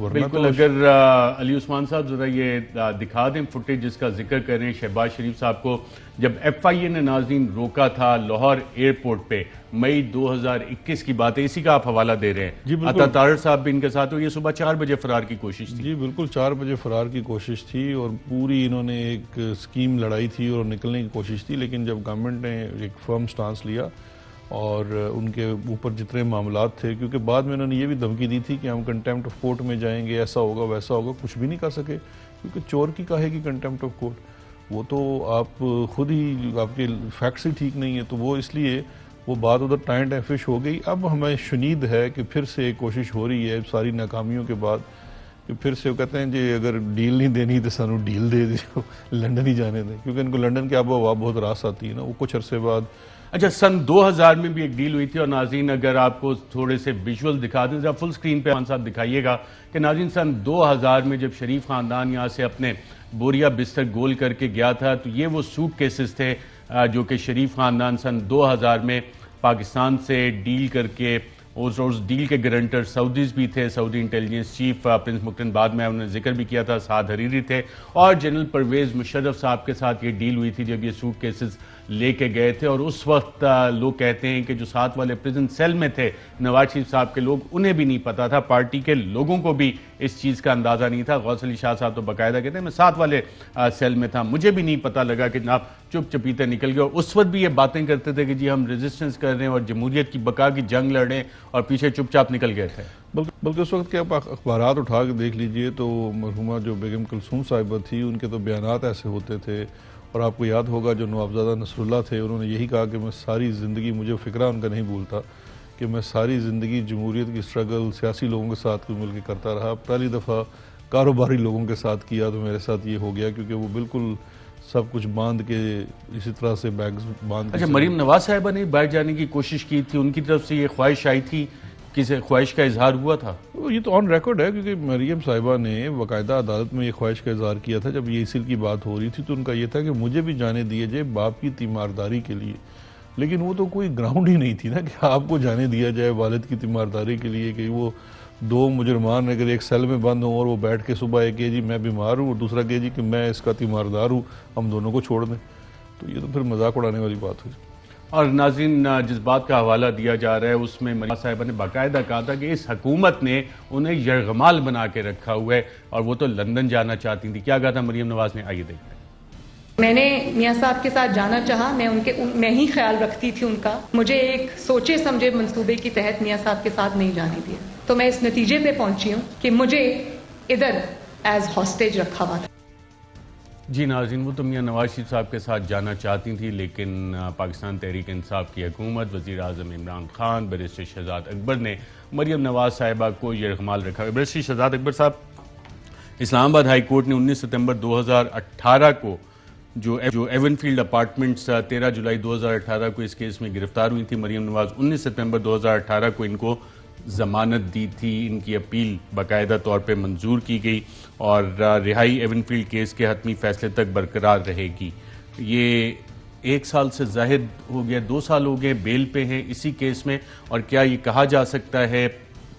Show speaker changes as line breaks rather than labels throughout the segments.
بالکل. اگر علی عثمان صاحب ذرا یہ دکھا دیں فوٹیج جس کا ذکر کریں شہباز شریف صاحب کو جب ایف آئی اے نے ناظرین روکا تھا لاہور ایئرپورٹ پہ مئی 2021 کی بات ہے, اسی کا آپ حوالہ دے رہے ہیں. عطا طاہر صاحب بھی ان کے ساتھ ہوئے, یہ صبح 4 بجے فرار کی کوشش تھی.
جی بالکل 4 بجے فرار کی کوشش تھی اور پوری انہوں نے ایک اسکیم لڑائی تھی اور نکلنے کی کوشش تھی, لیکن جب گورنمنٹ نے ایک فرم سٹانس لیا اور ان کے اوپر جتنے معاملات تھے, کیونکہ بعد میں انہوں نے یہ بھی دھمکی دی تھی کہ ہم کنٹیمپٹ آف کورٹ میں جائیں گے, ایسا ہوگا ویسا ہوگا, کچھ بھی نہیں کر سکے کیونکہ چور کی کاہے کی کنٹیمپٹ آف کورٹ, وہ تو آپ خود ہی آپ کے فیکٹس ہی ٹھیک نہیں ہیں, تو وہ اس لیے وہ بات ادھر ٹائم ٹائم فش ہو گئی. اب ہمیں شنید ہے کہ پھر سے ایک کوشش ہو رہی ہے ساری ناکامیوں کے بعد کہ پھر سے وہ کہتے ہیں جی اگر ڈیل نہیں دینی تو سانو ڈیل دے دیں, لنڈن ہی جانے دیں, کیونکہ ان کو لنڈن کی آب و ہوا بہت راس آتی ہے نا. وہ کچھ عرصے بعد
اچھا سن 2000 میں بھی ایک ڈیل ہوئی تھی, اور ناظرین اگر آپ کو تھوڑے سے ویژول دکھا دیں ذرا فل سکرین پہ صاحب دکھائیے گا کہ ناظرین سن 2000 میں جب شریف خاندان یہاں سے اپنے بوریا بستر گول کر کے گیا تھا تو یہ وہ سوٹ کیسز تھے جو کہ شریف خاندان سن 2000 میں پاکستان سے ڈیل کر کے, اور اس ڈیل کے گارنٹر سعودیز بھی تھے, سعودی انٹیلیجنس چیف پرنس مکرم, بعد میں انہوں نے ذکر بھی کیا تھا, سعد حریری تھے, اور جنرل پرویز مشرف صاحب کے ساتھ یہ ڈیل ہوئی تھی جب یہ سوٹ کیسز لے کے گئے تھے. اور اس وقت لوگ کہتے ہیں کہ جو ساتھ والے پریزن سیل میں تھے نواز شریف صاحب کے لوگ, انہیں بھی نہیں پتا تھا, پارٹی کے لوگوں کو بھی اس چیز کا اندازہ نہیں تھا. غوث علی شاہ صاحب تو باقاعدہ کہتے ہیں میں ساتھ والے سیل میں تھا, مجھے بھی نہیں پتا لگا کہ جناب چپ چپیتے نکل گئے. اور اس وقت بھی یہ باتیں کرتے تھے کہ جی ہم ریزسٹنس کر رہے ہیں اور جمہوریت کی بقا کی جنگ لڑ رہے ہیں, اور پیچھے چپ چاپ نکل گئے تھے.
بلکہ اس وقت کے آپ اخبارات اٹھا کے دیکھ لیجئے تو مرحومہ جو بیگم کلثوم صاحبہ تھی ان کے تو بیانات ایسے ہوتے تھے, اور آپ کو یاد ہوگا جو نوابزادہ نصر اللہ تھے انہوں نے یہی کہا کہ میں ساری زندگی, مجھے فکرہ ان کا نہیں بھولتا کہ میں ساری زندگی جمہوریت کی اسٹرگل سیاسی لوگوں کے ساتھ مل کے کرتا رہا, پہلی دفعہ کاروباری لوگوں کے ساتھ کیا تو میرے ساتھ یہ ہو گیا, کیونکہ وہ بالکل سب کچھ باندھ کے اسی طرح سے بیگز باندھ کے.
اچھا مریم نواز صاحبہ نے باہر جانے کی کوشش کی تھی, ان کی طرف سے یہ خواہش آئی تھی, کسی خواہش کا اظہار ہوا تھا؟
یہ تو آن ریکارڈ ہے, کیونکہ مریم صاحبہ نے باقاعدہ عدالت میں یہ خواہش کا اظہار کیا تھا. جب یہ اسیل کی بات ہو رہی تھی تو ان کا یہ تھا کہ مجھے بھی جانے دیے جائے باپ کی تیمارداری کے لیے, لیکن وہ تو کوئی گراؤنڈ ہی نہیں تھی نا کہ آپ کو جانے دیا جائے والد کی تیمارداری کے لیے, کہ وہ دو مجرمان اگر ایک سیل میں بند ہوں اور وہ بیٹھ کے صبح ایک کہ جی میں بیمار ہوں اور دوسرا کہ جی کہ میں اس کا تیماردار ہوں, ہم دونوں کو چھوڑ دیں, تو یہ تو پھر مذاق اڑانے والی بات ہوئی.
اور ناظرین جس بات کا حوالہ دیا جا رہا ہے اس میں مریم صاحبہ نے باقاعدہ کہا تھا کہ اس حکومت نے انہیں یرغمال بنا کے رکھا ہوا ہے اور وہ تو لندن جانا چاہتی تھی. کیا کہا تھا مریم نواز نے, آئیے دیکھتے ہیں.
میں نے میاں صاحب کے ساتھ جانا چاہا, میں ہی خیال رکھتی تھی ان کا, مجھے ایک سوچے سمجھے منصوبے کے تحت میاں صاحب کے ساتھ نہیں جانے دیا, تو میں اس نتیجے پہ پہنچی ہوں کہ مجھے ادھر ایز ہاسٹیج رکھا ہوا تھا.
جی ناظرین, وہ تو میاں نواز شریف صاحب کے ساتھ جانا چاہتی تھیں, لیکن پاکستان تحریک انصاف کی حکومت, وزیر اعظم عمران خان, بیرسٹر شہزاد اکبر نے مریم نواز صاحبہ کو یرغمال رکھا. بیرسٹر شہزاد اکبر صاحب, اسلام آباد ہائی کورٹ نے 19 ستمبر 2018 کو جو ایون فیلڈ اپارٹمنٹس 13 جولائی 2018 کو اس کیس میں گرفتار ہوئی تھی مریم نواز, 19 ستمبر 2018 کو ان کو ضمانت دی تھی. ان کی اپیل باقاعدہ طور پہ منظور کی گئی اور رہائی ایون فیلڈ کیس کے حتمی فیصلے تک برقرار رہے گی. یہ 1 سال سے زائد ہو گیا, 2 سال ہو گئے بیل پہ ہیں اسی کیس میں, اور کیا یہ کہا جا سکتا ہے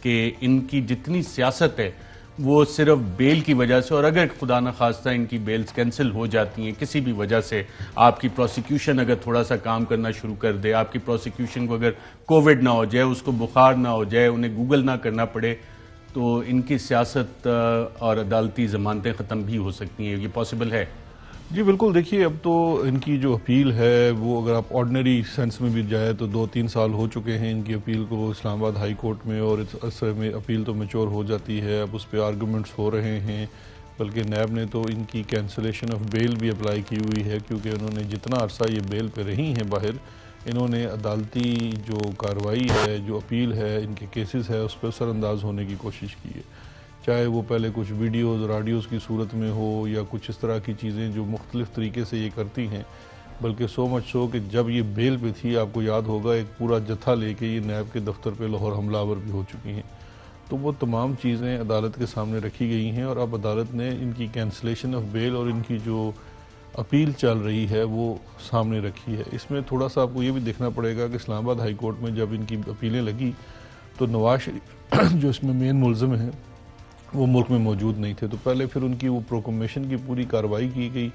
کہ ان کی جتنی سیاست ہے وہ صرف بیل کی وجہ سے, اور اگر خدا نخواستہ ان کی بیلز کینسل ہو جاتی ہیں کسی بھی وجہ سے, آپ کی پروسیکیوشن اگر تھوڑا سا کام کرنا شروع کر دے, آپ کی پروسیکیوشن کو اگر کووڈ نہ ہو جائے, اس کو بخار نہ ہو جائے, انہیں گوگل نہ کرنا پڑے, تو ان کی سیاست اور عدالتی ضمانتیں ختم بھی ہو سکتی ہیں. یہ پاسبل ہے؟
جی بالکل. دیکھیے اب تو ان کی جو اپیل ہے وہ اگر آپ آرڈنری سینس میں بھی جائے تو 2-3 سال ہو چکے ہیں ان کی اپیل کو اسلام آباد ہائی کورٹ میں, اور اس عرصے میں اپیل تو میچور ہو جاتی ہے. اب اس پہ آرگومنٹس ہو رہے ہیں, بلکہ نیب نے تو ان کی کینسلیشن آف بیل بھی اپلائی کی ہوئی ہے, کیونکہ انہوں نے جتنا عرصہ یہ بیل پہ رہی ہیں باہر, انہوں نے عدالتی جو کارروائی ہے, جو اپیل ہے, ان کے کیسز ہے, اس پہ اثر انداز ہونے کی کوشش کی ہے, چاہے وہ پہلے کچھ ویڈیوز اور آڈیوز کی صورت میں ہو یا کچھ اس طرح کی چیزیں جو مختلف طریقے سے یہ کرتی ہیں. بلکہ سو مچ سو کہ جب یہ بیل پہ تھی, آپ کو یاد ہوگا ایک پورا جتھا لے کے یہ نیب کے دفتر پہ لاہور حملہ آور بھی ہو چکی ہیں. تو وہ تمام چیزیں عدالت کے سامنے رکھی گئی ہیں, اور اب عدالت نے ان کی کینسلیشن آف بیل اور ان کی جو اپیل چل رہی ہے وہ سامنے رکھی ہے. اس میں تھوڑا سا آپ کو یہ بھی دیکھنا پڑے گا کہ اسلام آباد ہائی کورٹ میں جب ان کی اپیلیں لگی تو نواز شریف جو اس میں مین ملزم ہیں وہ ملک میں موجود نہیں تھے. تو پہلے پھر ان کی وہ پروکلمیشن کی پوری کارروائی کی گئی,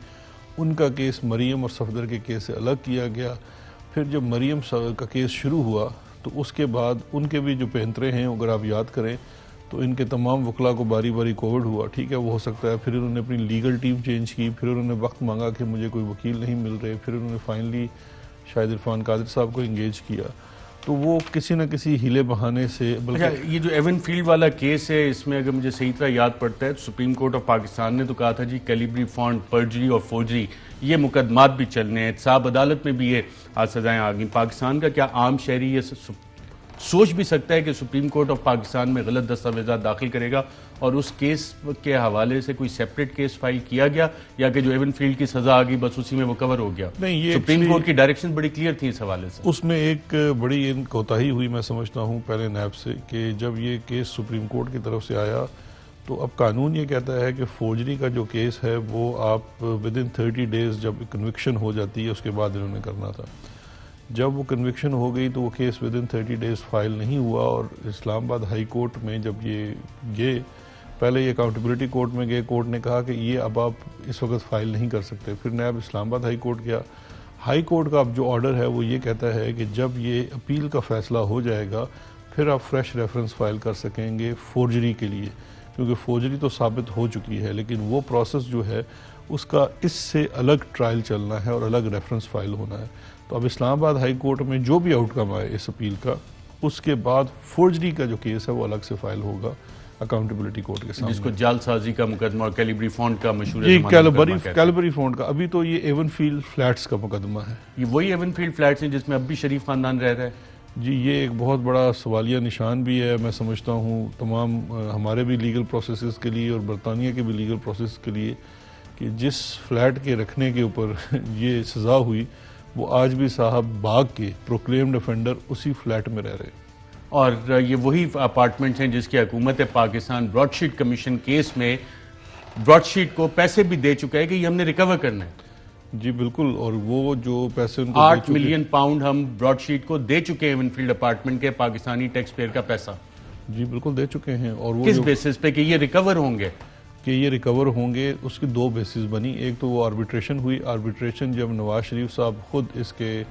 ان کا کیس مریم اور صفدر کے کیس سے الگ کیا گیا. پھر جب مریم کا کیس شروع ہوا تو اس کے بعد ان کے بھی جو پینترے ہیں اگر آپ یاد کریں تو ان کے تمام وکلاء کو باری باری کووڈ ہوا, ٹھیک ہے, وہ ہو سکتا ہے. پھر انہوں نے اپنی لیگل ٹیم چینج کی, پھر انہوں نے وقت مانگا کہ مجھے کوئی وکیل نہیں مل رہے, پھر انہوں نے فائنلی شاہد عرفان قادر صاحب کو انگیج کیا. تو وہ کسی نہ کسی ہیلے بہانے سے
بلکہ یہ جو ایون فیلڈ والا کیس ہے اس میں اگر مجھے صحیح طرح یاد پڑتا ہے تو سپریم کورٹ آف پاکستان نے تو کہا تھا جی کیلیبری فنڈ, پرجری اور فورجری یہ مقدمات بھی چلنے ہیں, احتساب عدالت میں بھی یہ سزائیں آ گئیں. پاکستان کا کیا عام شہری یہ سوچ بھی سکتا ہے کہ سپریم کورٹ آف پاکستان میں غلط دستاویزات داخل کرے گا اور اس کیس کے حوالے سے کوئی سیپریٹ کیس فائل کیا گیا, یا کہ جو ایون فیلڈ کی سزا آ گئی بس اسی میں وہ کور ہو گیا؟
نہیں, یہ
سپریم کورٹ کی ڈائریکشن بڑی کلیئر تھی اس حوالے سے.
اس میں ایک بڑی کوتاہی ہوئی میں سمجھتا ہوں پہلے نیب سے, کہ جب یہ کیس سپریم کورٹ کی طرف سے آیا تو اب قانون یہ کہتا ہے کہ فورجری کا جو کیس ہے وہ آپ ودن 30 ڈیز جب کنوکشن ہو جاتی ہے اس کے بعد انہوں نے کرنا تھا. جب وہ کنوکشن ہو گئی تو وہ کیس ودن 30 ڈیز فائل نہیں ہوا, اور اسلام آباد ہائی کورٹ میں جب یہ گئے, پہلے یہ اکاؤنٹیبلٹی کورٹ میں گئے, کورٹ نے کہا کہ یہ اب آپ اس وقت فائل نہیں کر سکتے. پھر نیب اسلام آباد ہائی کورٹ گیا. ہائی کورٹ کا اب جو آرڈر ہے وہ یہ کہتا ہے کہ جب یہ اپیل کا فیصلہ ہو جائے گا پھر آپ فریش ریفرنس فائل کر سکیں گے فورجری کے لیے, کیونکہ فورجری تو ثابت ہو چکی ہے, لیکن وہ پروسیس جو ہے اس کا اس سے الگ ٹرائل چلنا ہے اور الگ ریفرنس فائل ہونا ہے. تو اب اسلام آباد ہائی کورٹ میں جو بھی آؤٹ کم آئے اس اپیل کا, اس کے بعد فورجری کا جو کیس ہے وہ الگ سے فائل ہوگا اکاؤنٹیبلٹی کورٹ کے سامنے,
جس کو جعل سازی کا مقدمہ اور کیلیبری فنڈ کا مشہور
کیلیبری فنڈ کا. ابھی تو یہ ایون فیلڈ فلیٹس کا مقدمہ ہے.
یہ وہی ایون فیلڈ فلیٹس ہیں جس میں اب بھی شریف خاندان رہ رہا ہے؟
جی, یہ ایک بہت بڑا سوالیہ نشان بھی ہے. میں سمجھتا ہوں تمام ہمارے بھی لیگل پروسیسز کے لیے اور برطانیہ کے بھی لیگل پروسیس کے لیے کہ جس فلیٹ کے رکھنے کے اوپر یہ سزا ہوئی وہ آج بھی صاحب باغ کے پروکلیمڈ افینڈر اسی فلیٹ میں رہ رہے ہیں.
اور یہ وہی اپارٹمنٹس ہیں جس کی حکومت Pakistan Broadsheet commission case میں براڈ شیٹ کو پیسے بھی دے چکا ہے کہ یہ ہم نے ریکور کرنا ہے.
جی بالکل, اور وہ جو پیسے ان کو
8 ملین پاؤنڈ ہم براڈ شیٹ کو دے چکے ہیں ایون فیلڈ اپارٹمنٹ کے پاکستانی ٹیکس پیئر کا پیسہ.
جی بالکل دے چکے ہیں. اور وہ
کس بیسس پہ کہ یہ ریکور ہوں گے؟
کہ یہ ریکور ہوں گے اس کی دو بیسز بنی. ایک تو وہ آربیٹریشن ہوئی. آربیٹریشن جب نواز شریف صاحب خود اس کے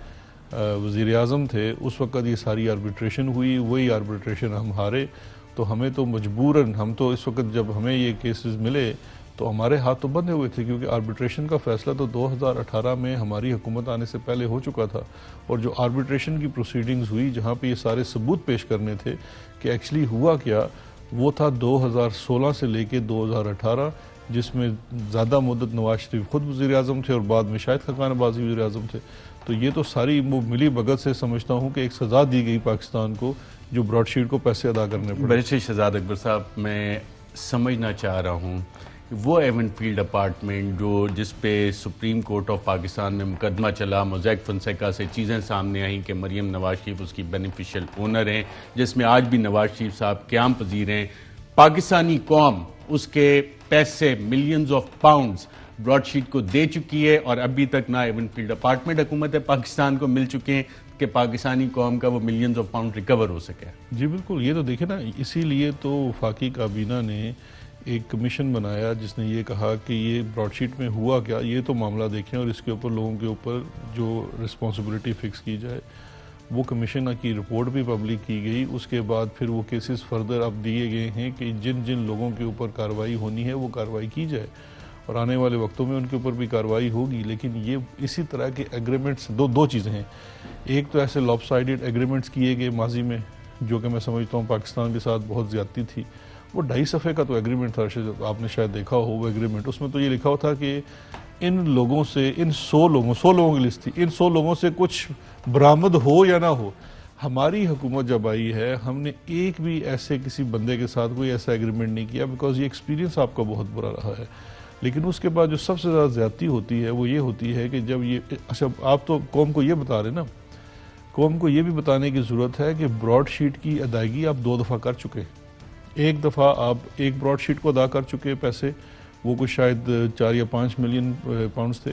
وزیر اعظم تھے اس وقت یہ ساری آربیٹریشن ہوئی. وہی آربیٹریشن ہم ہارے تو ہمیں تو مجبوراً, ہم تو اس وقت جب ہمیں یہ کیسز ملے تو ہمارے ہاتھ تو بندھے ہوئے تھے, کیونکہ آربیٹریشن کا فیصلہ تو 2018 میں ہماری حکومت آنے سے پہلے ہو چکا تھا. اور جو آربیٹریشن کی پروسیڈنگز ہوئی جہاں پہ یہ سارے ثبوت پیش کرنے تھے کہ ایکچولی ہوا کیا, وہ تھا 2016 سے لے کے 2018, جس میں زیادہ مدت نواز شریف خود وزیر اعظم تھے اور بعد میں شاہد خاقان عباسی وزیر اعظم تھے. تو یہ تو ساری ملی بھگت سے سمجھتا ہوں کہ ایک سزا دی گئی پاکستان کو جو براڈ شیٹ کو پیسے ادا کرنے پڑے.
بیرسٹر شہزاد اکبر صاحب, میں سمجھنا چاہ رہا ہوں وہ ایون فیلڈ اپارٹمنٹ جو جس پہ سپریم کورٹ آف پاکستان میں مقدمہ چلا, موزیک فنسیکا سے چیزیں سامنے آئیں کہ مریم نواز شریف اس کی بینیفیشل اونر ہیں, جس میں آج بھی نواز شریف صاحب قیام پذیر ہیں, پاکستانی قوم اس کے پیسے millions of pounds Broadsheet کو دے چکی ہے اور ابھی تک نہ ایون فیلڈ اپارٹمنٹ حکومت پاکستان کو مل چکے ہیں کہ پاکستانی قوم کا وہ ملینز آف پاؤنڈ ریکور ہو سکے.
جی بالکل, یہ تو دیکھیں نا, اسی لیے تو وفاقی کابینہ نے ایک کمیشن بنایا جس نے یہ کہا کہ یہ براڈ شیٹ میں ہوا کیا, یہ تو معاملہ دیکھیں اور اس کے اوپر لوگوں کے اوپر جو رسپانسبلٹی فکس کی جائے. وہ کمیشن کی رپورٹ بھی پبلک کی گئی. اس کے بعد پھر وہ کیسز فردر اب دیے گئے ہیں کہ جن جن لوگوں کے اوپر کارروائی ہونی ہے وہ کارروائی کی جائے اور آنے والے وقتوں میں ان کے اوپر بھی کارروائی ہوگی. لیکن یہ اسی طرح کے ایگریمنٹس دو چیزیں ہیں. ایک تو ایسے لاپ سائیڈڈ ایگریمنٹس کیے گئے ماضی میں جو کہ میں سمجھتا ہوں پاکستان کے ساتھ بہت زیادتی تھی. وہ 2.5 صفحے کا تو ایگریمنٹ تھا, آپ نے شاید دیکھا ہو وہ ایگریمنٹ. اس میں تو یہ لکھا ہوا تھا کہ ان لوگوں سے, ان 100 لوگوں کی لسٹ تھی, ان 100 لوگوں سے کچھ برآمد ہو یا نہ ہو. ہماری حکومت جب آئی ہے ہم نے ایک بھی ایسے کسی بندے کے ساتھ کوئی ایسا ایگریمنٹ نہیں کیا, بیکاز یہ ایکسپیرینس آپ کا بہت برا رہا ہے. لیکن اس کے بعد جو سب سے زیادہ زیادتی ہوتی ہے وہ یہ ہوتی ہے کہ جب یہ, اچھا آپ تو قوم کو یہ بتا رہے نا, قوم کو یہ بھی بتانے کی ضرورت ہے کہ براڈ شیٹ کی ادائیگی آپ 2 دفعہ کر چکے. ایک دفعہ آپ ایک براڈ شیٹ کو ادا کر چکے پیسے, وہ کچھ شاید 4 یا 5 ملین پاؤنڈز تھے.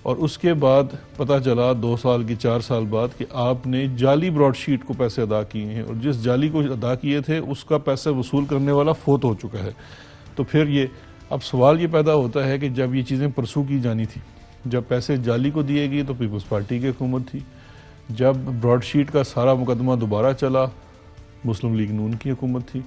اور اس کے بعد پتہ چلا 2 سال کی 4 سال بعد کہ آپ نے جعلی براڈ شیٹ کو پیسے ادا کیے ہیں، اور جس جعلی کو ادا کیے تھے اس کا پیسے وصول کرنے والا فوت ہو چکا ہے. تو پھر یہ اب سوال یہ پیدا ہوتا ہے کہ جب یہ چیزیں پرسو کی جانی تھی، جب پیسے جعلی کو دیے گئے تو پیپلز پارٹی کی حکومت تھی، جب براڈ شیٹ کا سارا مقدمہ دوبارہ چلا مسلم لیگ نون کی حکومت تھی،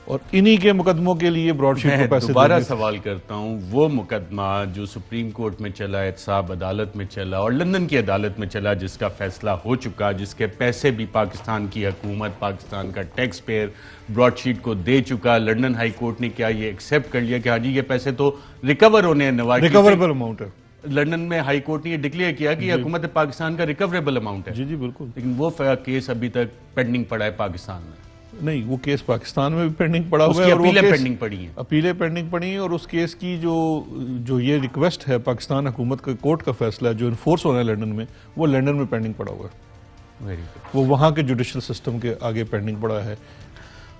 اور انہی کے مقدموں کے لیے براڈ شیٹ کو پیسے
دوبارہ
دینے
سوال کرتا ہوں، وہ مقدمہ جو سپریم کورٹ میں چلا، احتساب عدالت میں چلا اور لندن کی عدالت میں چلا، جس کا فیصلہ ہو چکا، جس کے پیسے بھی پاکستان کی حکومت، پاکستان کا ٹیکس پیئر براڈ شیٹ کو دے چکا، لندن ہائی کورٹ نے کیا یہ ایکسیپٹ کر لیا کہ ہاں جی یہ پیسے تو ریکور ہونے ہیں نواز شریف؟
ریکوریبل اماؤنٹ ہے.
لندن میں ہائی کورٹ نے یہ ڈکلیئر کیا کہ یہ حکومت پاکستان کا ریکوریبل اماؤنٹ ہے.
جی جی بالکل.
لیکن وہ کیس ابھی تک پینڈنگ پڑا ہے پاکستان میں.
نہیں، وہ کیس پاکستان میں بھی پینڈنگ پڑا
اس
ہوا
کی
ہے، اور وہ
اپیلیں
کیس
پینڈنگ پڑی ہیں.
اپیلیں پینڈنگ پڑی ہیں، اور اس کیس کی جو یہ ریکویسٹ ہے پاکستان حکومت کا، کورٹ کا فیصلہ ہے جو انفورس ہو رہا ہے لندن میں، وہ لندن میں پینڈنگ پڑا ہوا ہے.
Very good.
وہ وہاں کے جوڈیشل سسٹم کے آگے پینڈنگ پڑا ہے.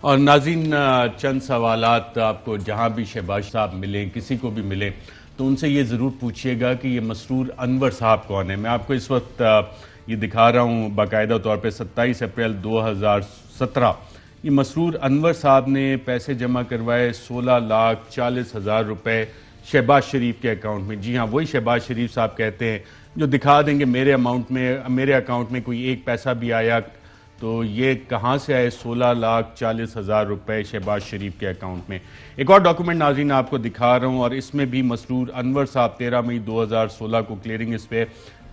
اور ناظرین، چند سوالات آپ کو جہاں بھی شہباز صاحب ملیں، کسی کو بھی ملیں، تو ان سے یہ ضرور پوچھیے گا کہ یہ مسرور انور صاحب کون ہے. میں آپ کو اس وقت یہ دکھا رہا ہوں باقاعدہ طور پہ 27 اپریل 2017. یہ مسرور انور صاحب نے پیسے جمع کوائے 16,40,000 روپے شہباز شریف کے اکاؤنٹ میں. جی ہاں، وہی شہباز شریف صاحب کہتے ہیں جو دکھا دیں گے میرے اکاؤنٹ میں کوئی ایک پیسہ بھی آیا، تو یہ کہاں سے آئے 16,40,000 روپے شہباز شریف کے اکاؤنٹ میں. ایک اور ڈاکومنٹ ناظرین آپ کو دکھا رہا ہوں، اور اس میں بھی مسرور انور صاحب 13 مئی 2016 کو کلیئرنگ اس پہ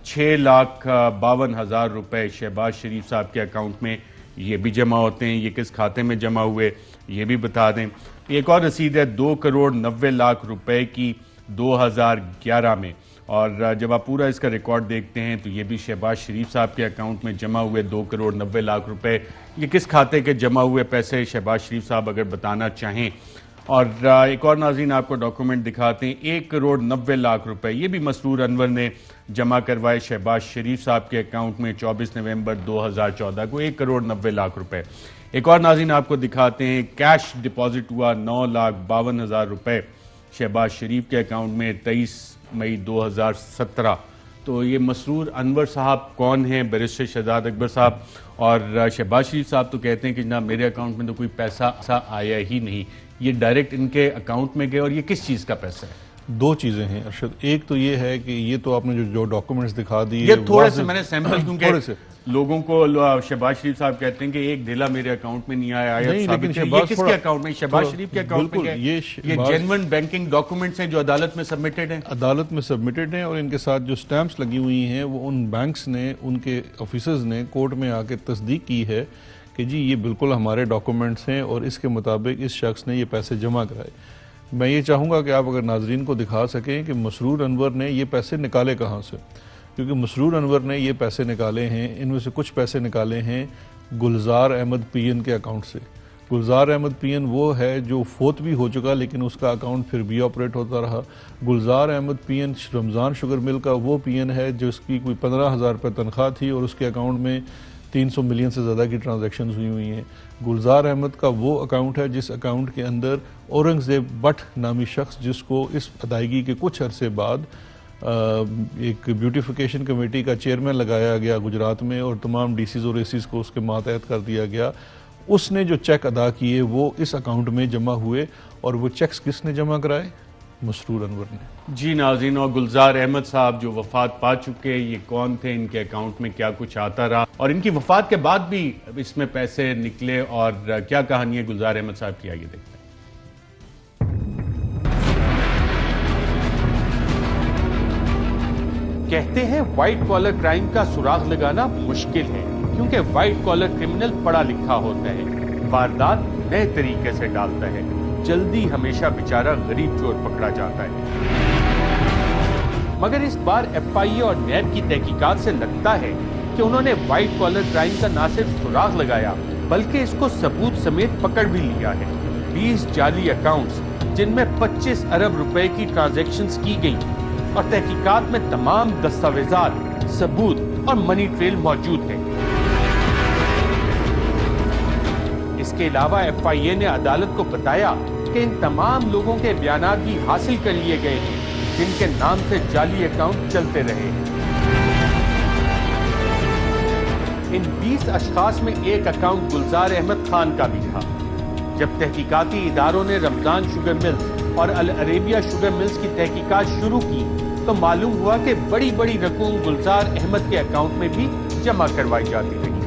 6,52,000 روپے شہباز شریف صاحب کے اکاؤنٹ میں یہ بھی جمع ہوتے ہیں. یہ کس کھاتے میں جمع ہوئے یہ بھی بتا دیں. ایک اور رسید ہے 2,90,00,000 روپے کی 2011 میں، اور جب آپ پورا اس کا ریکارڈ دیکھتے ہیں تو یہ بھی شہباز شریف صاحب کے اکاؤنٹ میں جمع ہوئے 2,90,00,000 روپے. یہ کس کھاتے کے جمع ہوئے پیسے شہباز شریف صاحب اگر بتانا چاہیں. اور ایک اور ناظرین آپ کو ڈاکومنٹ دکھاتے ہیں 1,90,00,000 روپے یہ بھی مسرور انور نے جمع کروائے شہباز شریف صاحب کے اکاؤنٹ میں 24 نومبر 2014 کو 1,90,00,000 روپے. ایک اور ناظرین آپ کو دکھاتے ہیں کیش ڈپازٹ ہوا 9,52,000 روپے شہباز شریف کے اکاؤنٹ میں 23 مئی 2017. تو یہ مسرور انور صاحب کون ہیں؟ بیرسٹر شہزاد اکبر صاحب. اور شہباز شریف صاحب تو کہتے ہیں کہ جناب میرے اکاؤنٹ میں تو کوئی پیسہ آیا ہی نہیں، یہ ڈائریکٹ ان کے اکاؤنٹ میں گئے. اور یہ کس چیز کا پیسہ ہے؟
2 چیزیں ہیں ارشد. ایک تو یہ ہے کہ یہ تو آپ نے جو ڈاکومنٹس دکھا دیے،
یہ تھوڑے سے میں نے سیمپل، کیونکہ لوگوں کو شہباز شریف صاحب کہتے ہیں کہ ایک دھیلا میرے اکاؤنٹ میں نہیں آیا.
لیکن
یہ کس کے اکاؤنٹ میں؟ شہباز شریف کے اکاؤنٹ میں. یہ جینوئن بینکنگ ڈاکومنٹس ہیں جو عدالت میں سبمیٹڈ ہیں.
عدالت میں سبمیٹڈ ہیں، اور ان کے ساتھ جو سٹیمپس لگی ہوئی ہیں وہ ان بینکس نے، ان کے آفیسرز نے کورٹ میں آ کے تصدیق کی ہے کہ جی یہ بالکل ہمارے ڈاکومنٹس ہیں، اور اس کے مطابق اس شخص نے یہ پیسے جمع کرائے. میں یہ چاہوں گا کہ آپ اگر ناظرین کو دکھا سکیں کہ مسرور انور نے یہ پیسے نکالے کہاں سے، کیونکہ مسرور انور نے یہ پیسے نکالے ہیں، ان میں سے کچھ پیسے نکالے ہیں گلزار احمد پی این کے اکاؤنٹ سے. گلزار احمد پی این وہ ہے جو فوت بھی ہو چکا لیکن اس کا اکاؤنٹ پھر بھی آپریٹ ہوتا رہا. گلزار احمد پی این رمضان شوگر مل کا وہ پی این ہے جس کی کوئی 15,000 روپے تنخواہ تھی، اور اس کے اکاؤنٹ میں 300 ملین سے زیادہ کی ٹرانزیکشنز ہوئی ہیں. گلزار احمد کا وہ اکاؤنٹ ہے جس اکاؤنٹ کے اندر اورنگزیب بٹ نامی شخص، جس کو اس ادائیگی کے کچھ عرصے بعد ایک بیوٹیفیکیشن کمیٹی کا چیئرمین لگایا گیا گجرات میں، اور تمام ڈی سیز اور اے سیز کو اس کے ماتحت کر دیا گیا. اس نے جو چیک ادا کیے وہ اس اکاؤنٹ میں جمع ہوئے، اور وہ چیکس کس نے جمع کرائے؟ مسرور انور نے.
جی ناظرین، اور گلزار احمد صاحب جو وفات پا چکے، یہ کون تھے، ان کے اکاؤنٹ میں کیا کچھ آتا رہا، اور ان کی وفات کے بعد بھی اس میں پیسے نکلے، اور کیا کہانی ہے گلزار احمد صاحب کی، آئیے دیکھتے ہیں. کہتے ہیں وائٹ کالر کرائم کا سراغ لگانا مشکل ہے، کیونکہ وائٹ کالر کرمنل پڑھا لکھا ہوتا ہے، واردات نئے طریقے سے ڈالتا ہے، جلدی ہمیشہ بیچارہ غریب چور پکڑا جاتا ہے. مگر اس بار ایف آئی اے اور نیب کی تحقیقات سے لگتا ہے کہ انہوں نے وائٹ کالر کرائم کا نہ صرف سراغ لگایا بلکہ اس کو ثبوت سمیت پکڑ بھی لیا ہے. 20 جعلی اکاؤنٹس جن میں 25 ارب روپے کی ٹرانزیکشنز کی گئی، اور تحقیقات میں تمام دستاویزات، ثبوت اور منی ٹریل موجود ہیں. اس کے علاوہ ایف آئی اے نے عدالت کو بتایا کہ ان تمام لوگوں کے بیانات بھی حاصل کر لیے گئے ہیں، جن کے نام سے جعلی اکاؤنٹ چلتے رہے ہیں۔ ان 20 اشخاص میں ایک اکاؤنٹ گلزار احمد خان کا بھی تھا۔ جب تحقیقاتی اداروں نے رمضان شوگر ملز اور العریبیہ شوگر ملز کی تحقیقات شروع کی تو معلوم ہوا کہ بڑی بڑی رقوم گلزار احمد کے اکاؤنٹ میں بھی جمع کروائی جاتی رہی۔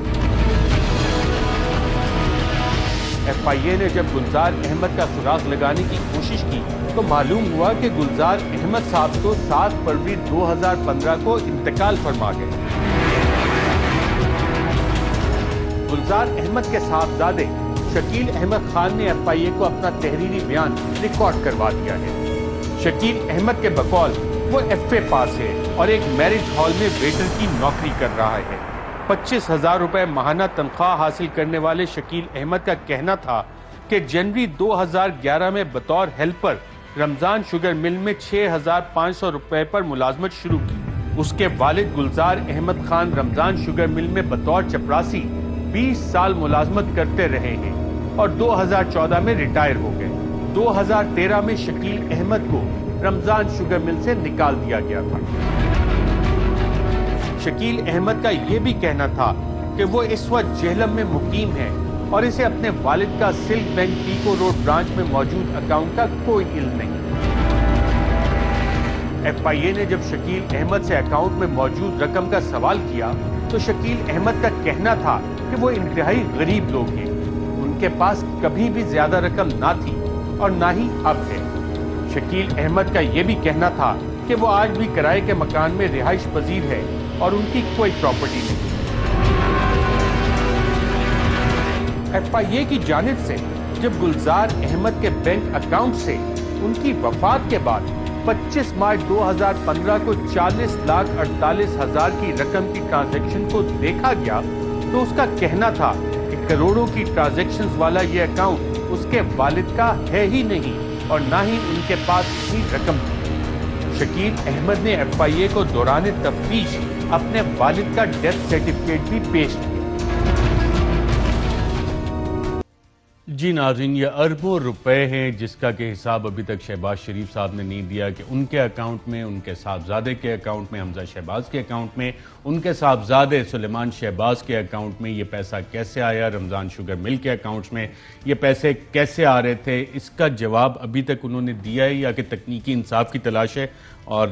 ایف آئی اے نے جب گلزار احمد کا سراغ لگانے کی کوشش کی تو معلوم ہوا کہ گلزار احمد صاحب تو 7 فروری 2015 کو انتقال فرما گئے۔ گلزار احمد کے صاحبزادے شکیل احمد خان نے ایف آئی اے کو اپنا تحریری بیان ریکارڈ کروا دیا ہے۔ شکیل احمد کے بقول وہ ایف اے پاس ہے اور ایک میرج ہال میں ویٹر کی نوکری کر رہا ہے۔ 25,000 روپے ماہانہ تنخواہ حاصل کرنے والے شکیل احمد کا کہنا تھا کہ جنوری 2011 میں بطور ہیلپر رمضان شوگر مل میں 6,500 روپے پر ملازمت شروع کی۔ اس کے والد گلزار احمد خان رمضان شوگر مل میں بطور چپراسی 20 سال ملازمت کرتے رہے ہیں اور 2014 میں ریٹائر ہو گئے۔ 2013 میں شکیل احمد کو رمضان شوگر مل سے نکال دیا گیا تھا۔ شکیل احمد کا یہ بھی کہنا تھا کہ وہ اس وقت جہلم میں مقیم ہے اور اسے اپنے والد کا silk bank pico road branch میں موجود اکاؤنٹ کا کوئی علم نہیں۔ ایف آئی اے نے جب شکیل احمد سے اکاؤنٹ میں موجود رقم کا سوال کیا تو شکیل احمد کا کہنا تھا کہ وہ انتہائی غریب لوگ ہیں، ان کے پاس کبھی بھی زیادہ رقم نہ تھی اور نہ ہی اب ہے۔ شکیل احمد کا یہ بھی کہنا تھا کہ وہ آج بھی کرائے کے مکان میں رہائش پذیر ہے اور ان کی کوئی پراپرٹی نہیں۔ ایف آئی اے کی جانب سے جب گلزار احمد کے بینک اکاؤنٹ سے ان کی وفات کے بعد 25 مارچ 2015 کو 40,48,000 کی رقم کی ٹرانزیکشن کو دیکھا گیا تو اس کا کہنا تھا کہ کروڑوں کی ٹرانزیکشنز والا یہ اکاؤنٹ اس کے والد کا ہے ہی نہیں اور نہ ہی ان کے پاس اتنی رقم تھی۔ شکیل احمد نے ایف آئی اے کو دوران تفتیش اپنے والد کا ڈیتھ سرٹیفکیٹ بھی پیش کیا۔ جی ناظرین، یہ اربوں روپے ہیں جس کا کہ حساب ابھی تک شہباز شریف صاحب نے نہیں دیا کہ ان کے اکاؤنٹ میں، ان کے صاحبزادے کے اکاؤنٹ میں، حمزہ شہباز کے اکاؤنٹ میں، ان کے صاحبزادے سلیمان شہباز کے اکاؤنٹ میں یہ پیسہ کیسے آیا، رمضان شوگر مل کے اکاؤنٹس میں یہ پیسے کیسے آ رہے تھے، اس کا جواب ابھی تک انہوں نے دیا ہے یا کہ تکنیکی انصاف کی تلاش ہے؟ اور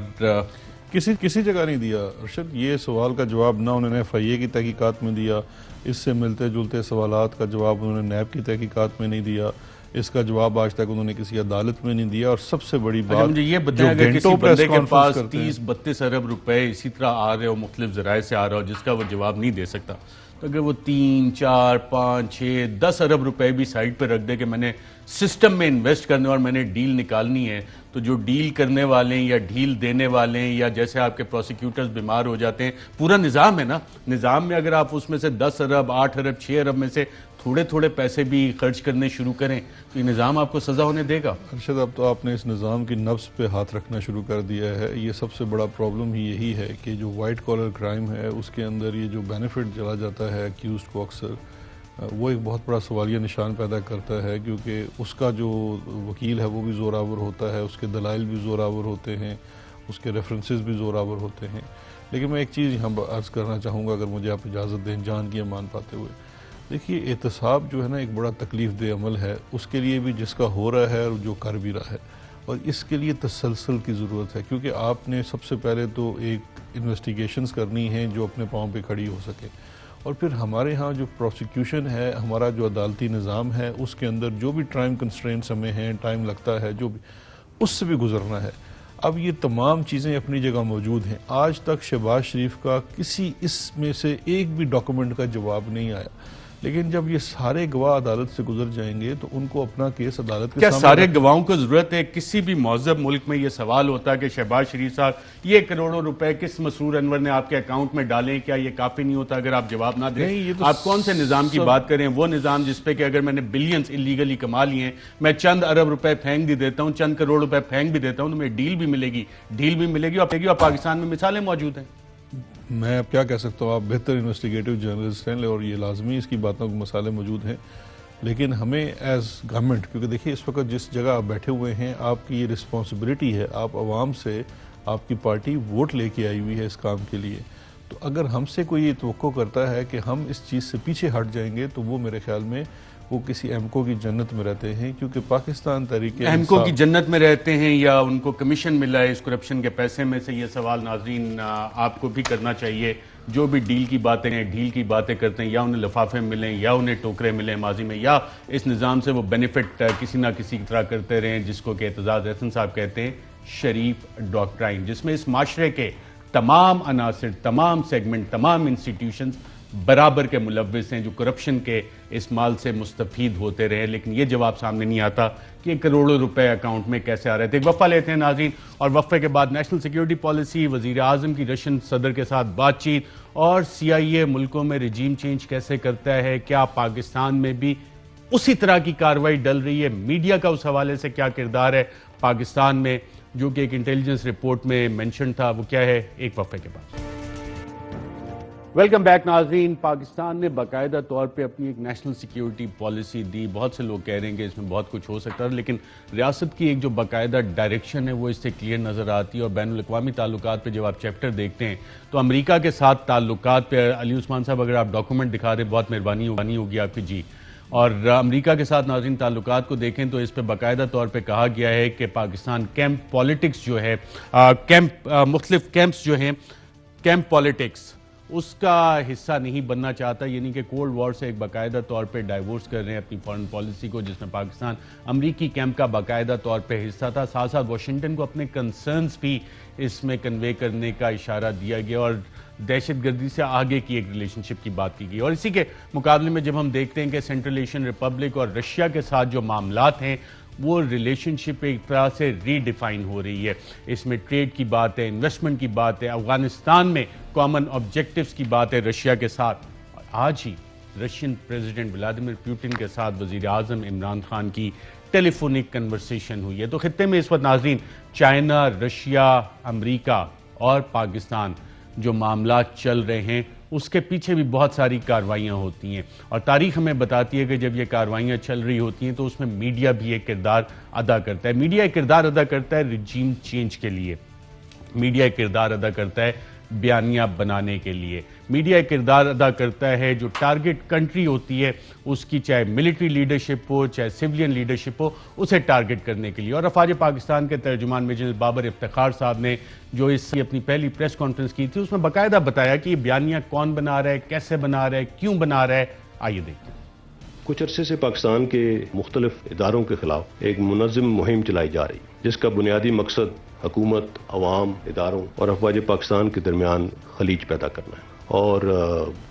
کسی جگہ نہیں دیا ارشد۔ یہ سوال کا جواب نہ انہوں نے ایف آئی اے کی تحقیقات میں دیا، اس سے ملتے جلتے سوالات کا جواب انہوں نے نیب کی تحقیقات میں نہیں دیا، اس کا جواب آج تک انہوں نے کسی عدالت میں نہیں دیا، اور سب سے بڑی بات
مجھے یہ بتائیں اگر کسی بندے کے پاس 30-32 ارب روپے اسی طرح آ رہے ہو، مختلف ذرائع سے آ رہا ہو، جس کا وہ جواب نہیں دے سکتا، تو اگر وہ 3, 4, 5, 6, 10 ارب روپے بھی سائڈ پہ رکھ دے کہ میں نے سسٹم میں انویسٹ کرنے اور میں نے ڈیل نکالنی ہے، تو جو ڈیل کرنے والے ہیں یا ڈیل دینے والے ہیں یا جیسے آپ کے پروسیکیوٹرز بیمار ہو جاتے ہیں، پورا نظام ہے نا، نظام میں اگر آپ اس میں سے 10 ارب 8 ارب 6 ارب میں سے تھوڑے تھوڑے پیسے بھی خرچ کرنے شروع کریں تو یہ نظام آپ کو سزا ہونے دے گا۔
ارشد اب تو آپ نے اس نظام کی نبض پہ ہاتھ رکھنا شروع کر دیا ہے۔ یہ سب سے بڑا پرابلم ہی یہی ہے کہ جو وائٹ کالر کرائم ہے اس کے اندر یہ جو بینیفٹ چلا جاتا ہے ایکیوزڈ کو، اکثر وہ ایک بہت بڑا سوالیہ نشان پیدا کرتا ہے، کیونکہ اس کا جو وکیل ہے وہ بھی زوراور ہوتا ہے، اس کے دلائل بھی زوراور ہوتے ہیں، اس کے ریفرنسز بھی زوراور ہوتے ہیں۔ لیکن میں ایک چیز یہاں عرض کرنا چاہوں گا، اگر مجھے آپ اجازت دیں جان کی امان پاتے ہوئے۔ دیکھیے، احتساب جو ہے نا ایک بڑا تکلیف دہ عمل ہے، اس کے لیے بھی جس کا ہو رہا ہے اور جو کر بھی رہا ہے، اور اس کے لیے تسلسل کی ضرورت ہے، کیونکہ آپ نے سب سے پہلے تو ایک انویسٹیگیشنز کرنی ہیں جو اپنے پاؤں پہ کھڑی ہو سکے، اور پھر ہمارے ہاں جو پروسیکیوشن ہے، ہمارا جو عدالتی نظام ہے، اس کے اندر جو بھی ٹائم کنسٹرینٹس ہمیں ہیں، ٹائم لگتا ہے، جو بھی اس سے بھی گزرنا ہے۔ اب یہ تمام چیزیں اپنی جگہ موجود ہیں۔ آج تک شہباز شریف کا کسی اس میں سے ایک بھی ڈاکومنٹ کا جواب نہیں آیا، لیکن جب یہ سارے گواہ عدالت سے گزر جائیں گے تو ان کو اپنا کیس عدالت کے
کیا
سامنے
سارے گواہوں کو ضرورت ہے؟ کسی بھی مہذب ملک میں یہ سوال ہوتا ہے کہ شہباز شریف صاحب یہ کروڑوں روپے کس مسرور انور نے آپ کے اکاؤنٹ میں ڈالیں، کیا یہ کافی نہیں ہوتا اگر آپ جواب نہ دیں؟ آپ کون سے نظام کی بات کریں؟ وہ نظام جس پہ کہ اگر میں نے بلینز اللیگلی کما لیے ہیں، میں چند ارب روپے پھینک بھی دیتا ہوں، چند کروڑ روپے پھینک بھی دیتا ہوں، تو مجھے ڈیل بھی ملے گی اور پاکستان میں مثالیں موجود ہیں۔
میں اب کیا کہہ سکتا ہوں، آپ بہتر انویسٹیگیٹو جرنلسٹ ہیں اور یہ لازمی اس کی باتوں کے مسائل موجود ہیں۔ لیکن ہمیں ایز گورنمنٹ، کیونکہ دیکھیے اس وقت جس جگہ آپ بیٹھے ہوئے ہیں آپ کی یہ رسپانسبلٹی ہے، آپ عوام سے، آپ کی پارٹی ووٹ لے کے آئی ہوئی ہے اس کام کے لیے، تو اگر ہم سے کوئی یہ توقع کرتا ہے کہ ہم اس چیز سے پیچھے ہٹ جائیں گے تو وہ میرے خیال میں وہ کسی احمقوں کی جنت میں رہتے ہیں، کیونکہ پاکستان تحریک
احمقوں کی جنت میں رہتے ہیں یا ان کو کمیشن ملا ہے اس کرپشن کے پیسے میں سے؟ یہ سوال ناظرین آپ کو بھی کرنا چاہیے. جو بھی ڈیل کی باتیں کرتے ہیں، یا انہیں لفافے ملیں یا انہیں ٹوکرے ملیں ماضی میں، یا اس نظام سے وہ بینیفٹ کسی نہ کسی طرح کرتے رہیں، جس کو کہ اعتزاز احسن صاحب کہتے ہیں شریف ڈاکٹرائن، جس میں اس معاشرے کے تمام عناصر، تمام سیگمنٹ، تمام انسٹیٹیوشنز برابر کے ملوث ہیں جو کرپشن کے اس مال سے مستفید ہوتے رہے. لیکن یہ جواب سامنے نہیں آتا کہ کروڑوں روپے اکاؤنٹ میں کیسے آ رہے تھے. ایک وقفہ لیتے ہیں ناظرین، اور وقفے کے بعد نیشنل سیکیورٹی پالیسی، وزیر اعظم کی رشین صدر کے ساتھ بات چیت، اور CIA ملکوں میں رجیم چینج کیسے کرتا ہے، کیا پاکستان میں بھی اسی طرح کی کارروائی ڈل رہی ہے، میڈیا کا اس حوالے سے کیا کردار ہے پاکستان میں، جو کہ ایک انٹیلیجنس رپورٹ میں مینشن تھا، وہ کیا ہے؟ ایک وقفے کے بعد. ویلکم بیک ناظرین. پاکستان نے باقاعدہ طور پہ اپنی ایک نیشنل سیکیورٹی پالیسی دی. بہت سے لوگ کہہ رہے ہیں کہ اس میں بہت کچھ ہو سکتا ہے، لیکن ریاست کی ایک جو باقاعدہ ڈائریکشن ہے وہ اس سے کلیئر نظر آتی ہے. اور بین الاقوامی تعلقات پہ جب آپ چیپٹر دیکھتے ہیں تو امریکہ کے ساتھ تعلقات پہ، علی عثمان صاحب اگر آپ ڈاکومنٹ دکھا دیں بہت مہربانی ہوگی آپ کی. جی. اور امریکہ کے ساتھ ناظرین تعلقات کو دیکھیں تو اس پہ باقاعدہ طور پہ کہا گیا ہے کہ پاکستان کیمپ پالیٹکس جو ہے، مختلف کیمپس جو ہیں، کیمپ پالیٹکس اس کا حصہ نہیں بننا چاہتا. یعنی کہ کولڈ وار سے ایک باقاعدہ طور پہ ڈائیورس کر رہے ہیں اپنی فارن پالیسی کو، جس میں پاکستان امریکی کیمپ کا باقاعدہ طور پہ حصہ تھا. ساتھ ساتھ واشنگٹن کو اپنے کنسرنز بھی اس میں کنوے کرنے کا اشارہ دیا گیا، اور دہشت گردی سے آگے کی ایک ریلیشن شپ کی بات کی گئی. اور اسی کے مقابلے میں جب ہم دیکھتے ہیں کہ سینٹرل ایشین ریپبلک اور رشیا کے ساتھ جو معاملات ہیں وہ ریلیشن شپ ایک طرح سے ری ڈیفائن ہو رہی ہے. اس میں ٹریڈ کی بات ہے، انویسٹمنٹ کی بات ہے، افغانستان میں کامن آبجیکٹیوز کی بات ہے رشیا کے ساتھ. آج ہی رشین پریزیڈنٹ ولادیمیر پوٹن کے ساتھ وزیر اعظم عمران خان کی ٹیلی فونک کنورسیشن ہوئی ہے. تو خطے میں اس وقت ناظرین چائنا، رشیا، امریکہ اور پاکستان جو معاملات چل رہے ہیں اس کے پیچھے بھی بہت ساری کارروائیاں ہوتی ہیں، اور تاریخ ہمیں بتاتی ہے کہ جب یہ کارروائیاں چل رہی ہوتی ہیں تو اس میں میڈیا بھی ایک کردار ادا کرتا ہے. میڈیا ایک کردار ادا کرتا ہے رجیم چینج کے لیے، میڈیا ایک کردار ادا کرتا ہے بیانیہ بنانے کے لیے، میڈیا ایک کردار ادا کرتا ہے جو ٹارگٹ کنٹری ہوتی ہے اس کی، چاہے ملٹری لیڈرشپ ہو چاہے سیولین لیڈرشپ ہو، اسے ٹارگٹ کرنے کے لیے. اور افواج پاکستان کے ترجمان میجر بابر افتخار صاحب نے جو اس کی اپنی پہلی پریس کانفرنس کی تھی اس میں باقاعدہ بتایا کہ یہ بیانیہ کون بنا رہا ہے، کیسے بنا رہا ہے، کیوں بنا رہا ہے. آئیے دیکھتے ہیں.
کچھ عرصے سے پاکستان کے مختلف اداروں کے خلاف ایک منظم مہم چلائی جا رہی ہے، جس کا بنیادی مقصد حکومت، عوام، اداروں اور افواج پاکستان کے درمیان خلیج پیدا کرنا ہے اور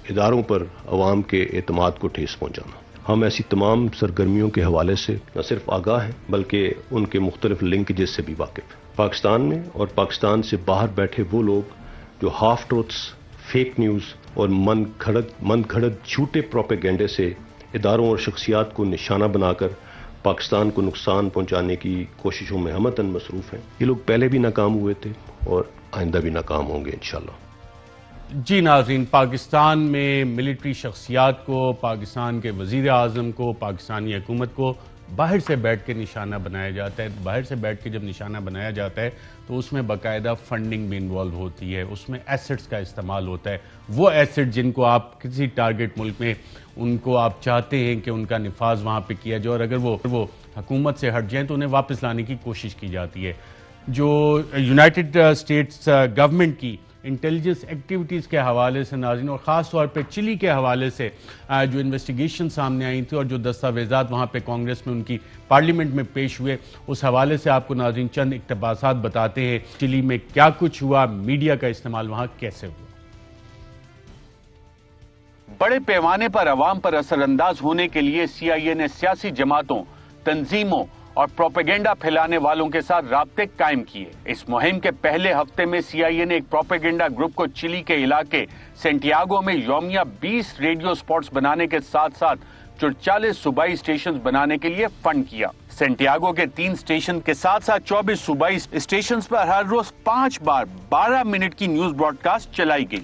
اداروں پر عوام کے اعتماد کو ٹھیس پہنچانا. ہم ایسی تمام سرگرمیوں کے حوالے سے نہ صرف آگاہ ہیں بلکہ ان کے مختلف لنکیجز سے بھی واقف ہیں. پاکستان میں اور پاکستان سے باہر بیٹھے وہ لوگ جو ہاف ٹروتس، فیک نیوز اور من گھڑت جھوٹے پروپیگنڈے سے اداروں اور شخصیات کو نشانہ بنا کر پاکستان کو نقصان پہنچانے کی کوششوں میں ہمتاً مصروف ہیں. یہ لوگ پہلے بھی ناکام ہوئے تھے اور آئندہ بھی ناکام ہوں گے انشاءاللہ.
جی ناظرین، پاکستان میں ملٹری شخصیات کو، پاکستان کے وزیر اعظم کو، پاکستانی حکومت کو باہر سے بیٹھ کے نشانہ بنایا جاتا ہے. باہر سے بیٹھ کے جب نشانہ بنایا جاتا ہے تو اس میں باقاعدہ فنڈنگ بھی انوالو ہوتی ہے، اس میں ایسٹس کا استعمال ہوتا ہے. وہ ایسٹ جن کو آپ کسی ٹارگٹ ملک میں ان کو آپ چاہتے ہیں کہ ان کا نفاذ وہاں پہ کیا جائے، اور اگر وہ حکومت سے ہٹ جائیں تو انہیں واپس لانے کی کوشش کی جاتی ہے. جو یونائٹڈ اسٹیٹس گورنمنٹ کی انٹیلیجنس ایکٹیویٹیز کے حوالے سے ناظرین، اور خاص طور پہ چلی کے حوالے سے جو انویسٹیگیشن سامنے آئی تھی اور جو دستاویزات وہاں پہ کانگریس میں ان کی پارلیمنٹ میں پیش ہوئے، اس حوالے سے آپ کو ناظرین چند اقتباسات بتاتے ہیں. چلی میں کیا کچھ ہوا، میڈیا کا استعمال وہاں کیسے ہوا. بڑے پیمانے پر عوام پر اثر انداز ہونے کے لیے CIA نے سیاسی جماعتوں، تنظیموں اور پروپیگنڈا پھیلانے والوں کے ساتھ رابطے قائم کیے. اس مہم کے پہلے ہفتے میں CIA نے ایک پروپیگنڈا گروپ کو چلی کے علاقے سینٹیاگو میں یومیہ 20 ریڈیو سپاٹس بنانے کے ساتھ ساتھ 44 صوبائی اسٹیشنز بنانے کے لیے فنڈ کیا. سینٹیاگو کے 3 اسٹیشن کے ساتھ ساتھ 24 صوبائی اسٹیشنز پر ہر روز 5 بار 12 منٹ کی نیوز براڈ کاسٹ چلائی گئی.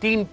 3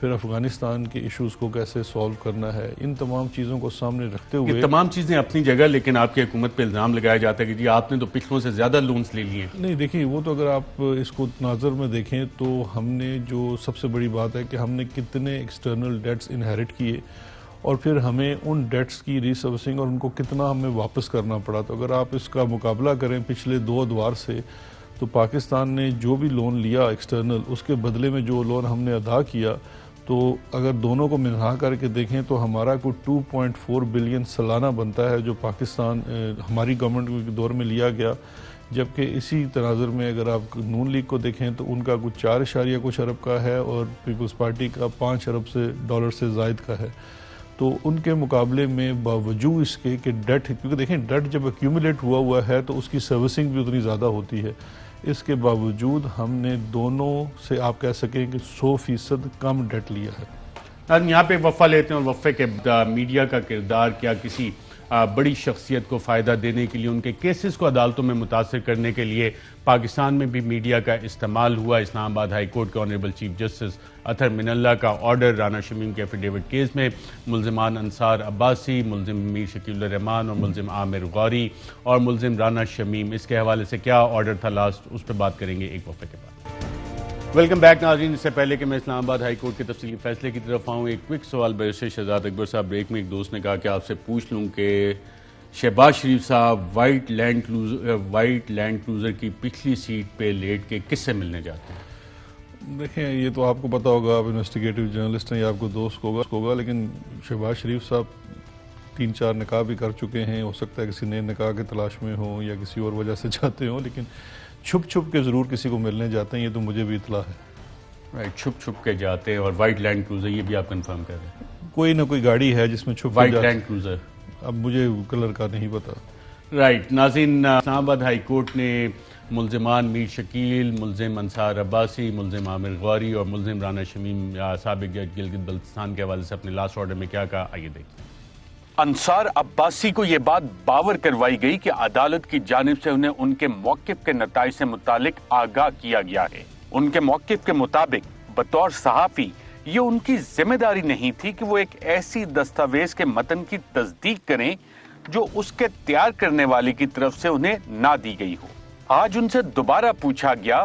پھر افغانستان کے ایشوز کو کیسے سالو کرنا ہے، ان تمام چیزوں کو سامنے رکھتے ہوئے
یہ تمام چیزیں اپنی جگہ، لیکن آپ کی حکومت پہ الزام لگایا جاتا ہے کہ جی آپ نے تو پچھلوں سے زیادہ لونز لے لیے ہیں۔
نہیں دیکھیں، وہ تو اگر آپ اس کو تناظر میں دیکھیں تو ہم نے جو سب سے بڑی بات ہے کہ ہم نے کتنے ایکسٹرنل ڈیٹس انہیرٹ کیے اور پھر ہمیں ان ڈیٹس کی ری سروسنگ اور ان کو کتنا ہمیں واپس کرنا پڑا۔ تو اگر آپ اس کا مقابلہ کریں پچھلے 2 ادوار سے، تو پاکستان نے جو بھی لون لیا ایکسٹرنل، اس کے بدلے میں جو لون ہم نے ادا کیا، تو اگر دونوں کو ملا کر کے دیکھیں تو ہمارا کوئی 2.4 بلین سالانہ بنتا ہے جو پاکستان ہماری گورنمنٹ کے دور میں لیا گیا، جبکہ اسی تناظر میں اگر آپ نون لیگ کو دیکھیں تو ان کا کچھ 4 کچھ ارب کا ہے اور پیپلز پارٹی کا 5 ارب ڈالر سے زائد کا ہے۔ تو ان کے مقابلے میں باوجود اس کے کہ ڈیٹ، کیونکہ دیکھیں ڈیٹ جب ایکیومولیٹ ہوا ہے تو اس کی سروسنگ بھی اتنی زیادہ ہوتی ہے، اس کے باوجود ہم نے دونوں سے آپ کہہ سکیں کہ 100% کم ڈیٹ لیا ہے۔
ہم یہاں پہ وقفہ لیتے ہیں اور وقفے کے میڈیا کا کردار کیا کسی بڑی شخصیت کو فائدہ دینے کے لیے، ان کے کیسز کو عدالتوں میں متاثر کرنے کے لیے پاکستان میں بھی میڈیا کا استعمال ہوا۔ اسلام آباد ہائی کورٹ کے آنریبل چیف جسٹس اطہر من اللہ کا آرڈر رانا شمیم کے ایفیڈیوٹ کیس میں ملزمان انصار عباسی، ملزم میر شکیل الرحمان اور ملزم عامر غوری اور ملزم رانا شمیم، اس کے حوالے سے کیا آرڈر تھا لاسٹ، اس پہ بات کریں گے ایک وقفے کے بعد۔ ویلکم بیک ناظرین، اس سے پہلے کہ میں اسلام آباد ہائی کورٹ کے تفصیلی فیصلے کی طرف آؤں، ایک کوئک سوال بیرسٹر شہزاد اکبر صاحب۔ بریک میں ایک دوست نے کہا کہ آپ سے پوچھ لوں کہ شہباز شریف صاحب وائٹ لینڈ کروزر کی پچھلی سیٹ پہ لیٹ کے کس سے ملنے جاتے ہیں؟
دیکھیں، یہ تو آپ کو پتا ہوگا، آپ انویسٹیگیٹو جرنلسٹ ہیں، یا آپ کو دوست ہوگا، لیکن شہباز شریف صاحب 3-4 نکاح بھی کر چکے ہیں، ہو سکتا ہے کسی نئے نکاح کے تلاش میں ہوں یا کسی اور وجہ سے جاتے ہوں، لیکن چھپ کے ضرور کسی کو ملنے جاتے ہیں، یہ تو مجھے بھی اطلاع ہے۔
چھپ کے جاتے ہیں، اور وائٹ لینڈ کروزر یہ بھی آپ کنفرم کر رہے ہیں؟
کوئی نہ کوئی گاڑی ہے جس میں چھپ
وائٹ لینڈ کروزر،
اب مجھے کلر کا نہیں پتا۔
رائٹ ناظرین، اسلام آباد ہائی کورٹ نے ملزمان میر شکیل، ملزم انصار عباسی، ملزم عامر غوری اور ملزم رانا شمیم سابق جج گلگت بلتستان کے حوالے سے اپنے لاسٹ آرڈر میں کیا کہا، آئیے دیکھیں۔
انصار عباسی کو یہ بات باور کروائی گئی کہ عدالت کی جانب سے انہیں ان کے موقف کے نتائج سے متعلق آگاہ کیا گیا ہے۔ ان کے موقف کے مطابق بطور صحافی یہ ان کی ذمہ داری نہیں تھی کہ وہ ایک ایسی دستاویز کے متن کی تصدیق کریں جو اس کے تیار کرنے والے کی طرف سے انہیں نہ دی گئی ہو۔ آج ان سے دوبارہ پوچھا گیا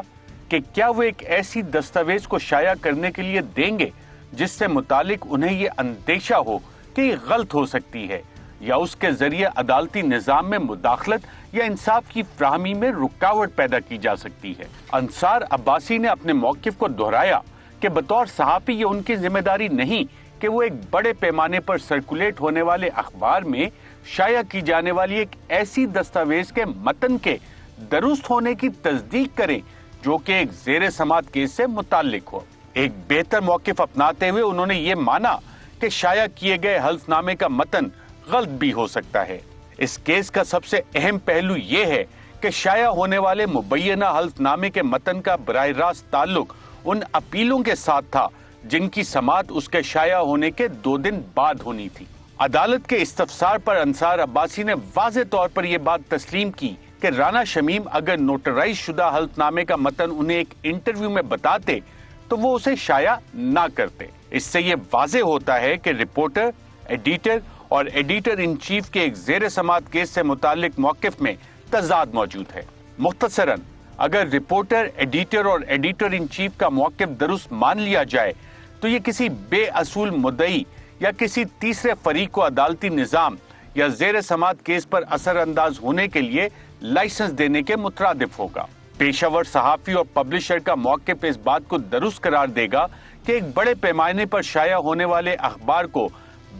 کہ کیا وہ ایک ایسی دستاویز کو شائع کرنے کے لیے دیں گے جس سے متعلق انہیں یہ اندیشہ ہو کہ یہ غلط ہو سکتی ہے یا اس کے ذریعے عدالتی نظام میں مداخلت یا انصاف کی فراہمی میں رکاوٹ پیدا کی جا سکتی ہے۔ انصار عباسی نے اپنے موقف کو دہرایا کہ بطور صحافی یہ ان کی ذمہ داری نہیں کہ وہ ایک بڑے پیمانے پر سرکولیٹ ہونے والے اخبار میں شائع کی جانے والی ایک ایسی دستاویز کے متن کے درست ہونے کی تصدیق کریں جو کہ ایک زیر سماعت کیس سے متعلق ہو۔ ایک بہتر موقف اپناتے ہوئے انہوں نے یہ مانا کہ شائع کیے گئے حلف نامے کا متن غلط بھی ہو سکتا ہے۔ اس کیس کا سب سے اہم پہلو یہ ہے کہ شائع ہونے والے مبینہ حلف نامے کے متن کا براہ راست تعلق ان اپیلوں کے ساتھ تھا جن کی سماعت اس کے شائع ہونے کے 2 دن بعد ہونی تھی۔ عدالت کے استفسار پر انصار عباسی نے واضح طور پر یہ بات تسلیم کی کہ رانا شمیم اگر نوٹرائز شدہ حلف نامے کا متن انہیں ایک انٹرویو میں بتاتے تو وہ اسے شائع نہ کرتے۔ اس سے یہ واضح ہوتا ہے کہ رپورٹر، ایڈیٹر اور ایڈیٹر ان چیف کے ایک زیر سماعت کیس سے متعلق موقف میں تضاد موجود ہے۔ مختصراً اگر رپورٹر، ایڈیٹر اور ایڈیٹر ان چیف کا موقف درست مان لیا جائے تو یہ کسی بے اصول مدعی یا کسی تیسرے فریق کو عدالتی نظام یا زیر سماعت کیس پر اثر انداز ہونے کے لیے لائسنس دینے کے مترادف ہوگا۔ پیشہ ور صحافی اور پبلشر کا موقف اس بات کو درست قرار دے گا کہ ایک بڑے پیمانے پر شائع ہونے والے اخبار کو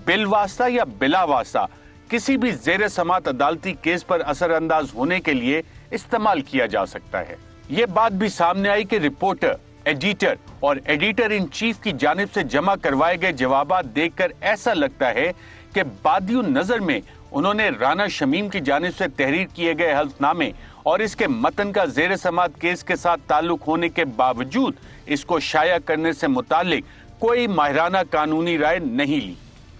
بالواسطہ یا بلا واسطہ کسی بھی زیر سماعت عدالتی کیس پر اثر انداز ہونے کے لیے استعمال کیا جا سکتا ہے۔ یہ بات بھی سامنے آئی کہ رپورٹر، ایڈیٹر اور ایڈیٹر ان چیف کی جانب سے جمع کروائے گئے جوابات دیکھ کر ایسا لگتا ہے کہ بادی النظر میں انہوں نے رانا شمیم کی جانب سے تحریر کیے گئے حلف نامے اور اس کے متن کا زیر سماعت کیس کے ساتھ تعلق ہونے کے باوجود اس کو شائع کرنے سے متعلق کوئی ماہرانہ قانونی رائے نہیں لی۔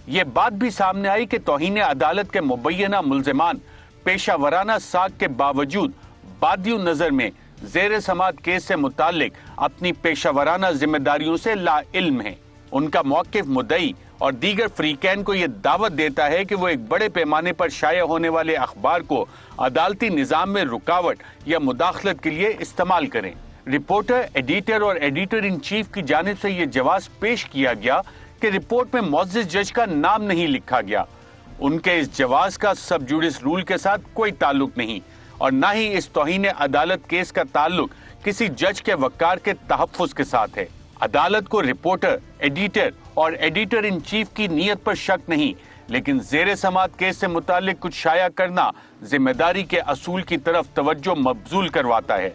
یہ بات بھی سامنے آئی کہ توہین عدالت کے مبینہ ملزمان پیشہ ورانہ ساکھ کے باوجود بادی النظر میں زیر سماعت کیس سے متعلق اپنی پیشہ ورانہ ذمہ داریوں سے لا علم ہیں۔ ان کا موقف مدعی اور دیگر فریقین کو یہ دعوت دیتا ہے کہ وہ ایک بڑے پیمانے پر شائع ہونے والے اخبار کو عدالتی نظام میں رکاوٹ یا مداخلت کے لیے استعمال کریں۔ رپورٹر، ایڈیٹر اور ایڈیٹر ان چیف کی جانب سے یہ جواز پیش کیا گیا کہ رپورٹ میں معزز جج کا نام نہیں لکھا گیا۔ ان کے اس جواز کا سب جوڈس رول کے ساتھ کوئی تعلق نہیں اور نہ ہی اس توہین عدالت کیس کا تعلق کسی جج کے وقار کے تحفظ کے ساتھ ہے۔ عدالت کو رپورٹر، ایڈیٹر اور ایڈیٹر ان چیف کی نیت پر شک نہیں، لیکن زیر سماعت کیس سے متعلق کچھ شائع کرنا ذمہ داری کے اصول کی طرف توجہ مبذول کرواتا ہے۔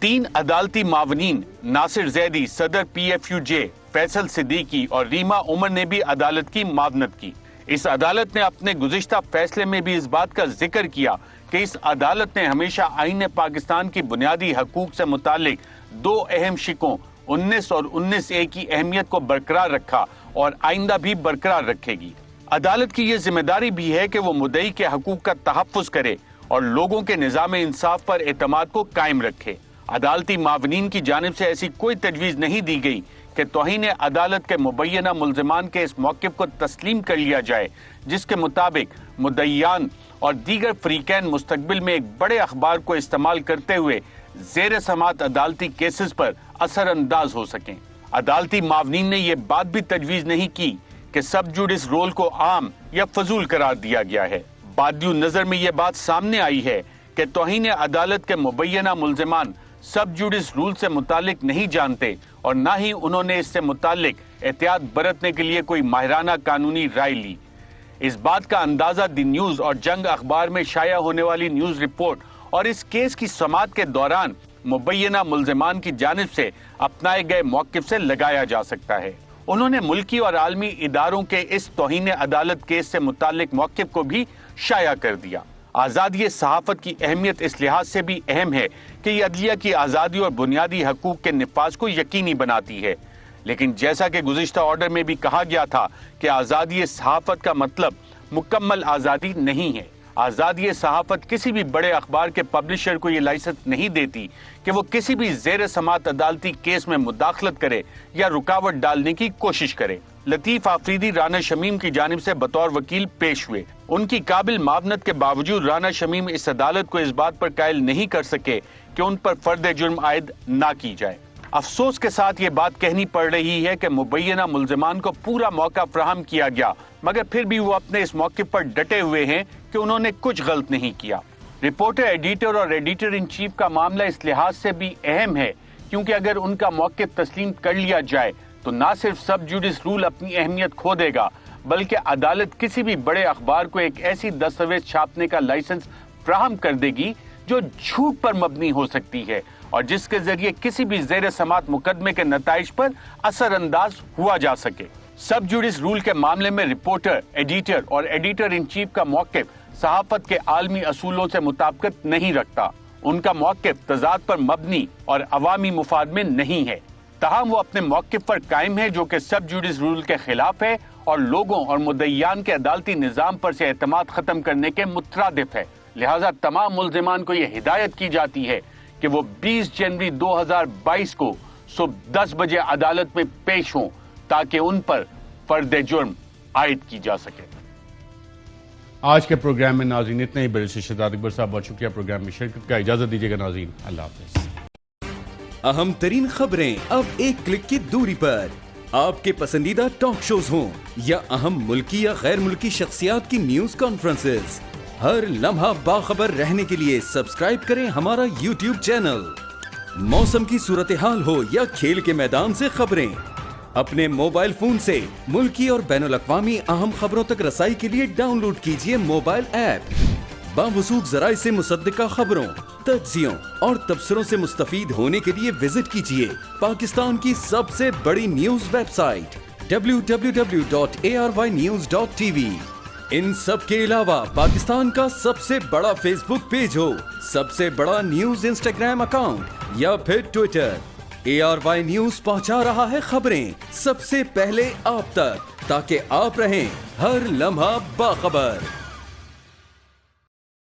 3 عدالتی معاونین ناصر زیدی، صدر پی ایف یو جے، فیصل صدیقی اور ریما عمر نے بھی عدالت کی معاونت کی۔ اس عدالت نے اپنے گزشتہ فیصلے میں بھی اس بات کا ذکر کیا کہ اس عدالت نے ہمیشہ آئین پاکستان کی بنیادی حقوق سے متعلق 2 اہم شقوں 19 اور 19A کی اہمیت کو برقرار رکھا اور آئندہ بھی برقرار رکھے گی۔ عدالت کی یہ ذمہ داری بھی ہے کہ وہ مدعی کے حقوق کا تحفظ کرے اور لوگوں کے نظام انصاف پر اعتماد کو قائم رکھے۔ عدالتی معاونین کی جانب سے ایسی کوئی تجویز نہیں دی گئی کہ توہین عدالت کے مبینہ ملزمان کے اس موقف کو تسلیم کر لیا جائے جس کے مطابق مدعیان اور دیگر فریقین مستقبل میں ایک بڑے اخبار کو استعمال کرتے ہوئے زیر سماعت عدالتی کیسز پر اثر انداز ہو سکیں۔ عدالتی معاونین نے یہ بات بھی تجویز نہیں کی کہ سب جوڈس رول کو عام یا فضول قرار دیا گیا ہے۔ بادیو نظر میں یہ بات سامنے آئی ہے کہ توہین عدالت کے مبینہ ملزمان سب جوڈس رول سے متعلق نہیں جانتے اور نہ ہی انہوں نے اس سے متعلق احتیاط برتنے کے لیے کوئی ماہرانہ قانونی رائے لی۔ اس بات کا اندازہ دی نیوز اور جنگ اخبار میں شائع ہونے والی نیوز رپورٹ اور اس کیس کی سماعت کے دوران مبینہ ملزمان کی جانب سے اپنائے گئے موقف سے لگایا جا سکتا ہے۔ انہوں نے ملکی اور عالمی اداروں کے اس توہین عدالت کیس سے متعلق موقف کو بھی شائع کر دیا۔ آزادی صحافت کی اہمیت اس لحاظ سے بھی اہم ہے کہ یہ عدلیہ کی آزادی اور بنیادی حقوق کے نفاذ کو یقینی بناتی ہے، لیکن جیسا کہ گزشتہ آرڈر میں بھی کہا گیا تھا کہ آزادی صحافت کا مطلب مکمل آزادی نہیں ہے۔ آزادی صحافت کسی بھی بڑے اخبار کے پبلشر کو یہ لائسنس نہیں دیتی کہ وہ کسی بھی زیر سماعت عدالتی کیس میں مداخلت کرے یا رکاوٹ ڈالنے کی کوشش کرے۔ لطیف آفریدی رانا شمیم کی جانب سے بطور وکیل پیش ہوئے۔ ان کی قابل معاونت کے باوجود رانا شمیم اس عدالت کو اس بات پر قائل نہیں کر سکے کہ ان پر فرد جرم عائد نہ کی جائے۔ افسوس کے ساتھ یہ بات کہنی پڑ رہی ہے کہ مبینہ ملزمان کو پورا موقع فراہم کیا گیا، مگر پھر بھی وہ اپنے اس موقف پر ڈٹے ہوئے ہیں کہ انہوں نے کچھ غلط نہیں کیا۔ رپورٹر، ایڈیٹر اور ایڈیٹر ان چیف کا معاملہ اس لحاظ سے بھی اہم ہے کیونکہ اگر ان کا موقف تسلیم کر لیا جائے تو نہ صرف سب جوڈس رول اپنی اہمیت کھو دے گا بلکہ عدالت کسی بھی بڑے اخبار کو ایک ایسی دستاویز چھاپنے کا لائسنس فراہم کر دے گی جو جھوٹ پر مبنی ہو سکتی ہے اور جس کے ذریعے کسی بھی زیر سماعت مقدمے کے نتائج پر اثر انداز ہوا جا سکے۔ سب جوڈس رول کے معاملے میں رپورٹر، ایڈیٹر اور ایڈیٹر ان چیف کا موقف صحافت کے عالمی اصولوں سے مطابقت نہیں رکھتا۔ ان کا موقف تضاد پر مبنی اور عوامی مفاد میں نہیں ہے، تاہم وہ اپنے موقف پر قائم ہے جو کہ سب جوڈس رول کے خلاف ہے اور لوگوں اور مدعیان کے عدالتی نظام پر سے اعتماد ختم کرنے کے مترادف ہے۔ لہذا تمام ملزمان کو یہ ہدایت کی جاتی ہے کہ وہ 20 جنوری 2022 کو صبح 10 بجے عدالت میں پیش ہوں تاکہ ان پر فرد جرم عائد کی جا سکے۔
آج کے پروگرام میں ناظرین اتنا ہی۔ بیرسٹر شہزاد اکبر صاحب بہت شکریہ پروگرام میں شرکت کا۔ اجازت دیجیے گا ناظرین، اللہ حافظ۔
اہم ترین خبریں اب ایک کلک کی دوری پر، آپ کے پسندیدہ ٹاک شوز ہوں یا اہم ملکی یا غیر ملکی شخصیات کی نیوز کانفرنسز، ہر لمحہ باخبر رہنے کے لیے سبسکرائب کریں ہمارا یوٹیوب چینل۔ موسم کی صورتحال ہو یا کھیل کے میدان سے خبریں، اپنے موبائل فون سے ملکی اور بین الاقوامی اہم خبروں تک رسائی کے لیے ڈاؤن لوڈ کیجیے موبائل ایپ۔ باوثوق ذرائع سے مصدقہ خبروں، تجزیوں اور تبصروں سے مستفید ہونے کے لیے وزٹ کیجیے پاکستان کی سب سے بڑی نیوز ویب سائٹ www.arYnews.tv۔ ان سب کے علاوہ پاکستان کا سب سے بڑا فیس بک پیج ہو، سب سے بڑا نیوز انسٹاگرام اکاؤنٹ یا پھر ٹویٹر، ARY نیوز پہنچا رہا ہے خبریں سب سے پہلے آپ تک تاکہ آپ رہیں ہر لمحہ باخبر۔